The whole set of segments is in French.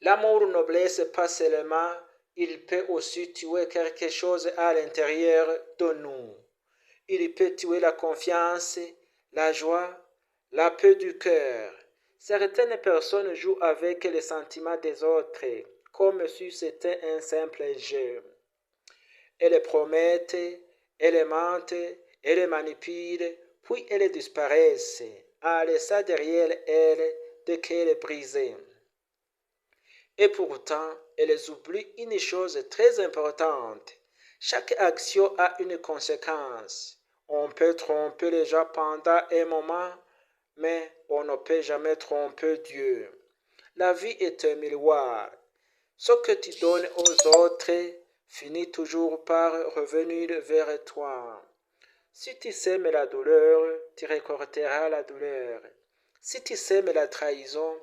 L'amour ne blesse pas seulement, il peut aussi tuer quelque chose à l'intérieur de nous. Il peut tuer la confiance, la joie, la paix du cœur. Certaines personnes jouent avec les sentiments des autres, comme si c'était un simple jeu. Elles promettent, elles mentent, elles manipulent, puis elles disparaissent, en laissant derrière elles des cœurs brisés. Et pourtant, elles oublient une chose très importante. Chaque action a une conséquence. On peut tromper les gens pendant un moment, mais on ne peut jamais tromper Dieu. La vie est un miroir. Ce que tu donnes aux autres finit toujours par revenir vers toi. Si tu sèmes la douleur, tu récolteras la douleur. Si tu sèmes la trahison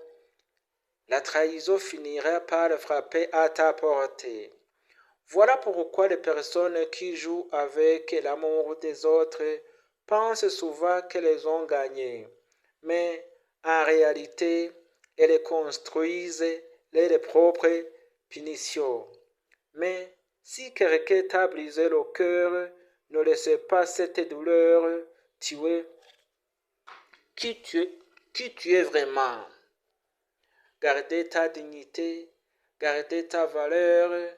finira par frapper à ta portée. Voilà pourquoi les personnes qui jouent avec l'amour des autres pensent souvent qu'elles ont gagné. Mais en réalité, elles construisent leurs propres punitions. Mais si quelqu'un t'a brisé le cœur, ne laisse pas cette douleur tuer qui tu es vraiment. Gardez ta dignité, gardez ta valeur.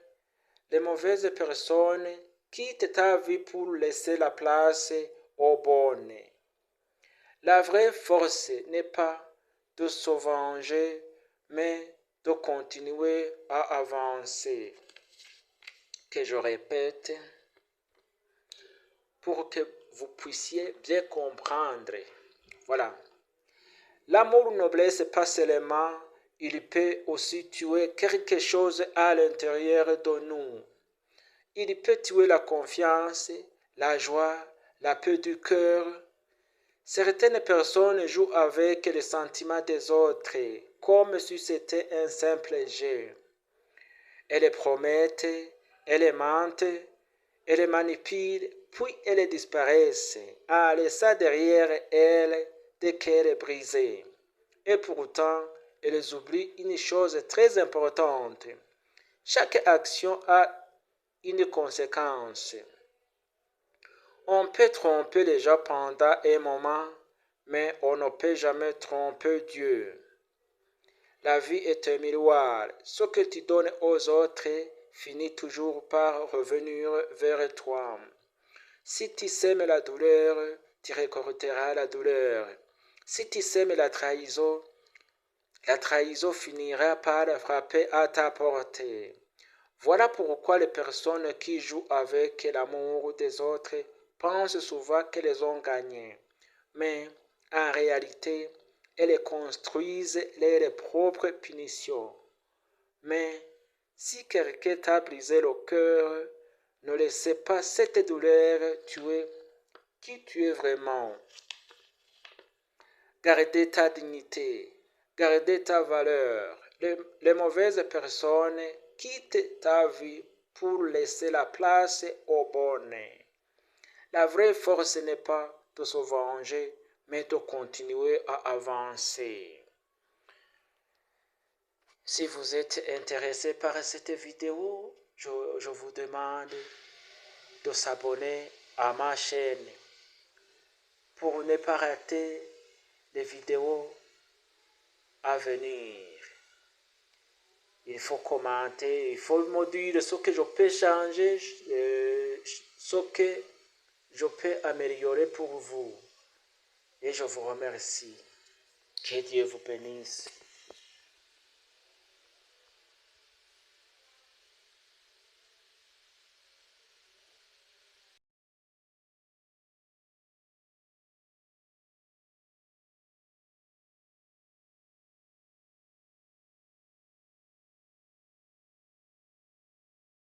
Les mauvaises personnes quittent ta vie pour laisser la place aux bonnes. La vraie force n'est pas de se venger, mais de continuer à avancer. Que je répète, pour que vous puissiez bien comprendre. Voilà. L'amour ne blesse pas seulement, il peut aussi tuer quelque chose à l'intérieur de nous. Il peut tuer la confiance, la joie, la paix du cœur. Certaines personnes jouent avec les sentiments des autres, comme si c'était un simple jeu. Elles promettent, elles mentent, elles manipulent, puis elles disparaissent, en laissant derrière elles des cœurs brisés. Et pourtant, elles oublient une chose très importante. Chaque action a une conséquence. On peut tromper les gens pendant un moment, mais on ne peut jamais tromper Dieu. La vie est un miroir. Ce que tu donnes aux autres finit toujours par revenir vers toi. Si tu sèmes la douleur, tu récolteras la douleur. Si tu sèmes la trahison finira par frapper à ta portée. Voilà pourquoi les personnes qui jouent avec l'amour des autres pensent souvent qu'elles ont gagné. Mais en réalité, elles construisent leurs propres punitions. Mais si quelqu'un t'a brisé le cœur, ne laissez pas cette douleur tuer qui tu es vraiment. Gardez ta dignité, gardez ta valeur. Les mauvaises personnes quittent ta vie pour laisser la place aux bonnes. La vraie force n'est pas de se venger, mais de continuer à avancer. Si vous êtes intéressé par cette vidéo, je vous demande de s'abonner à ma chaîne pour ne pas rater les vidéos à venir. Il faut commenter, il faut me dire ce que je peux changer, ce que je peux améliorer pour vous. Et je vous remercie. Que Dieu vous bénisse.